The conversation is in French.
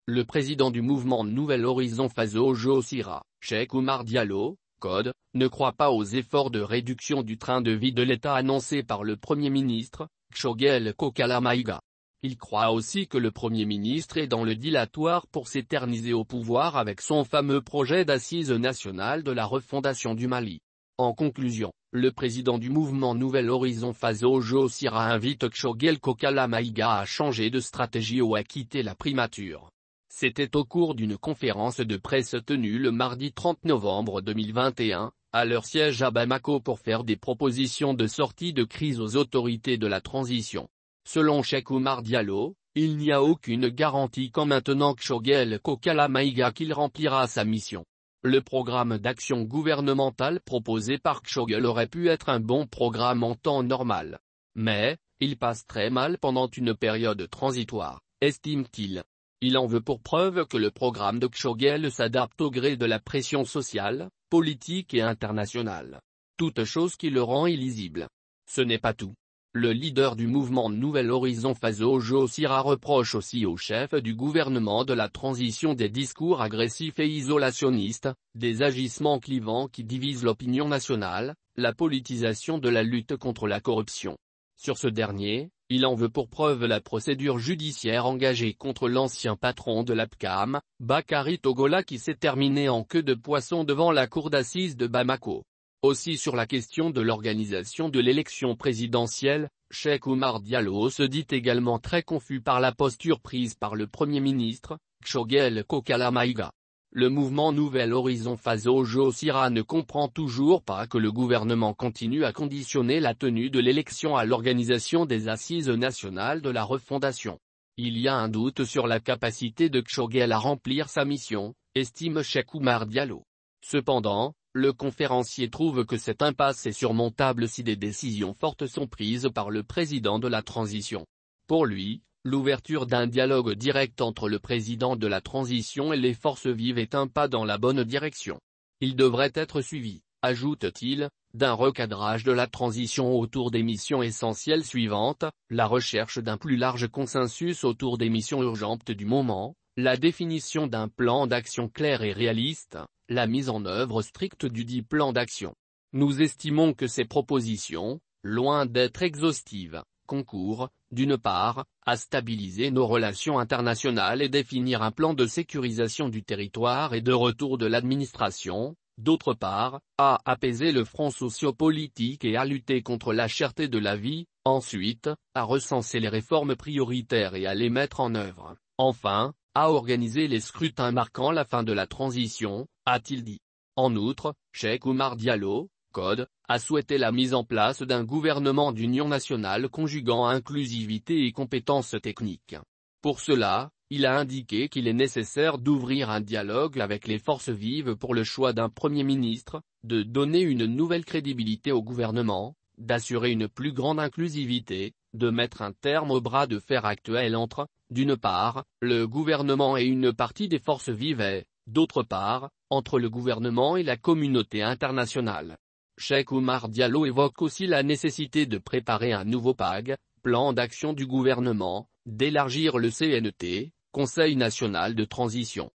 Le président du mouvement Nouvel Horizon Faso Sira, Cheikh Oumar Diallo, code, ne croit pas aux efforts de réduction du train de vie de l'État annoncés par le Premier ministre, Choguel Kokala Maïga. Il croit aussi que le Premier ministre est dans le dilatoire pour s'éterniser au pouvoir avec son fameux projet d'assises nationales de la refondation du Mali. En conclusion, le président du mouvement Nouvel Horizon Faso Sira invite Choguel Kokala Maïga à changer de stratégie ou à quitter la primature. C'était au cours d'une conférence de presse tenue le mardi 30 novembre 2021, à leur siège à Bamako pour faire des propositions de sortie de crise aux autorités de la transition. Selon Cheikh Oumar Diallo, il n'y a aucune garantie qu'en maintenant Choguel Kokala Maïga qu'il remplira sa mission. Le programme d'action gouvernemental proposé par Choguel aurait pu être un bon programme en temps normal. Mais, il passe très mal pendant une période transitoire, estime-t-il. Il en veut pour preuve que le programme de Choguel s'adapte au gré de la pression sociale, politique et internationale. Toute chose qui le rend illisible. Ce n'est pas tout. Le leader du mouvement Nouvel Horizon Faso Sira reproche aussi au chef du gouvernement de la transition des discours agressifs et isolationnistes, des agissements clivants qui divisent l'opinion nationale, la politisation de la lutte contre la corruption. Sur ce dernier, il en veut pour preuve la procédure judiciaire engagée contre l'ancien patron de l'APCAM, Bakary Togola qui s'est terminée en queue de poisson devant la cour d'assises de Bamako. Aussi sur la question de l'organisation de l'élection présidentielle, Cheikh Oumar Diallo se dit également très confus par la posture prise par le Premier ministre, Choguel Kokala Maïga. Le mouvement Nouvel Horizon Faso Sira ne comprend toujours pas que le gouvernement continue à conditionner la tenue de l'élection à l'organisation des assises nationales de la refondation. Il y a un doute sur la capacité de Choguel à remplir sa mission, estime Cheikh Oumar Diallo. Cependant, le conférencier trouve que cette impasse est surmontable si des décisions fortes sont prises par le président de la transition. Pour lui, l'ouverture d'un dialogue direct entre le président de la transition et les forces vives est un pas dans la bonne direction. Il devrait être suivi, ajoute-t-il, d'un recadrage de la transition autour des missions essentielles suivantes, la recherche d'un plus large consensus autour des missions urgentes du moment, la définition d'un plan d'action clair et réaliste, la mise en œuvre stricte du dit plan d'action. Nous estimons que ces propositions, loin d'être exhaustives, concourent, d'une part, à stabiliser nos relations internationales et définir un plan de sécurisation du territoire et de retour de l'administration, d'autre part, à apaiser le front socio-politique et à lutter contre la cherté de la vie, ensuite, à recenser les réformes prioritaires et à les mettre en œuvre, enfin, à organiser les scrutins marquant la fin de la transition, a-t-il dit. En outre, Cheikh Oumar Diallo, code, a souhaité la mise en place d'un gouvernement d'union nationale conjuguant inclusivité et compétences techniques. Pour cela, il a indiqué qu'il est nécessaire d'ouvrir un dialogue avec les forces vives pour le choix d'un Premier ministre, de donner une nouvelle crédibilité au gouvernement, d'assurer une plus grande inclusivité, de mettre un terme au bras de fer actuel entre, d'une part, le gouvernement et une partie des forces vives et, d'autre part, entre le gouvernement et la communauté internationale. Cheikh Oumar Diallo évoque aussi la nécessité de préparer un nouveau PAG, plan d'action du gouvernement, d'élargir le CNT, Conseil national de transition,